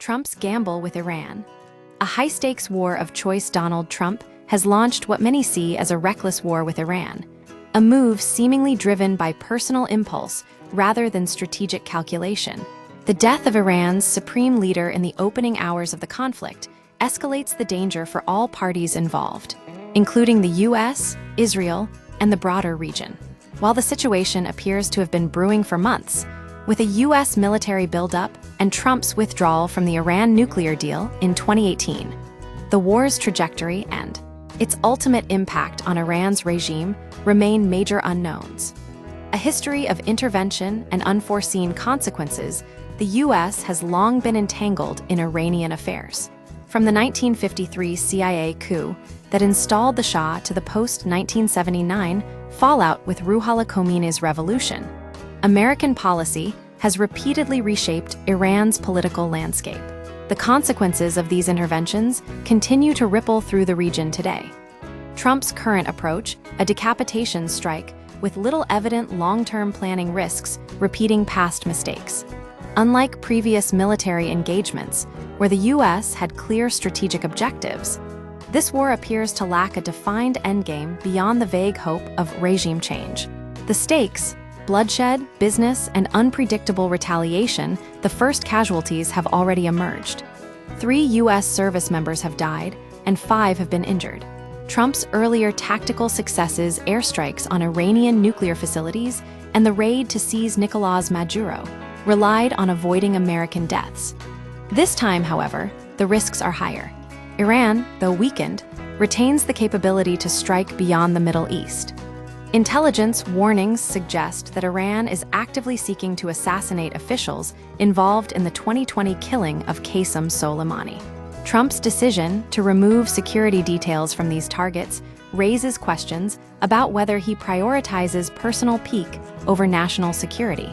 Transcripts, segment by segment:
Trump's gamble with Iran. A high-stakes war of choice. Donald Trump has launched what many see as a reckless war with Iran, a move seemingly driven by personal impulse rather than strategic calculation. The death of Iran's supreme leader in the opening hours of the conflict escalates the danger for all parties involved, including the US, Israel, and the broader region. While the situation appears to have been brewing for months, with a US military buildup and Trump's withdrawal from the Iran nuclear deal in 2018, the war's trajectory and its ultimate impact on Iran's regime remain major unknowns. A history of intervention and unforeseen consequences, the US has long been entangled in Iranian affairs. From the 1953 CIA coup that installed the Shah to the post-1979 fallout with Ruhollah Khomeini's revolution, American policy has repeatedly reshaped Iran's political landscape. The consequences of these interventions continue to ripple through the region today. Trump's current approach, a decapitation strike with little evident long-term planning, risks repeating past mistakes. Unlike previous military engagements, where the US had clear strategic objectives, this war appears to lack a defined endgame beyond the vague hope of regime change. The stakes, bloodshed, business, and unpredictable retaliation, the first casualties have already emerged. 3 US service members have died, and 5 have been injured. Trump's earlier tactical successes, airstrikes on Iranian nuclear facilities, and the raid to seize Nicolás Maduro, relied on avoiding American deaths. This time, however, the risks are higher. Iran, though weakened, retains the capability to strike beyond the Middle East. Intelligence warnings suggest that Iran is actively seeking to assassinate officials involved in the 2020 killing of Qasem Soleimani. Trump's decision to remove security details from these targets raises questions about whether he prioritizes personal pique over national security.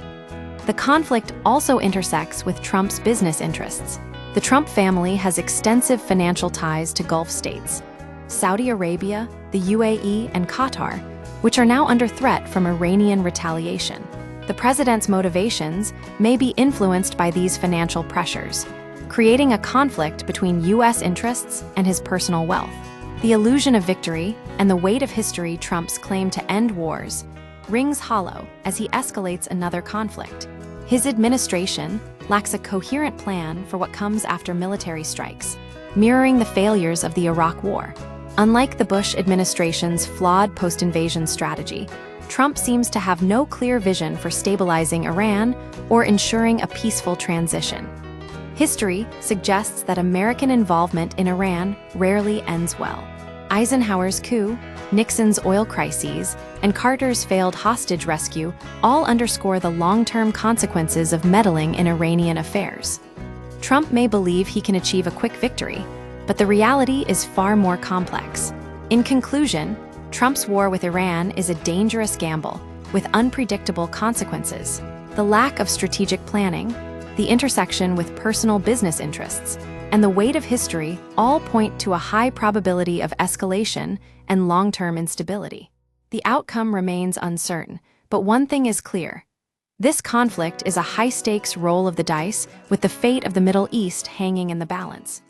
The conflict also intersects with Trump's business interests. The Trump family has extensive financial ties to Gulf states, Saudi Arabia, the UAE, and Qatar, which are now under threat from Iranian retaliation. The president's motivations may be influenced by these financial pressures, creating a conflict between US interests and his personal wealth. The illusion of victory and the weight of history, Trump's claim to end wars, rings hollow as he escalates another conflict. His administration lacks a coherent plan for what comes after military strikes, mirroring the failures of the Iraq War. Unlike the Bush administration's flawed post-invasion strategy, Trump seems to have no clear vision for stabilizing Iran or ensuring a peaceful transition. History suggests that American involvement in Iran rarely ends well. Eisenhower's coup, Nixon's oil crises, and Carter's failed hostage rescue all underscore the long-term consequences of meddling in Iranian affairs. Trump may believe he can achieve a quick victory, but the reality is far more complex. In conclusion, Trump's war with Iran is a dangerous gamble with unpredictable consequences. The lack of strategic planning, the intersection with personal business interests, and the weight of history all point to a high probability of escalation and long-term instability. The outcome remains uncertain, but one thing is clear. This conflict is a high-stakes roll of the dice with the fate of the Middle East hanging in the balance.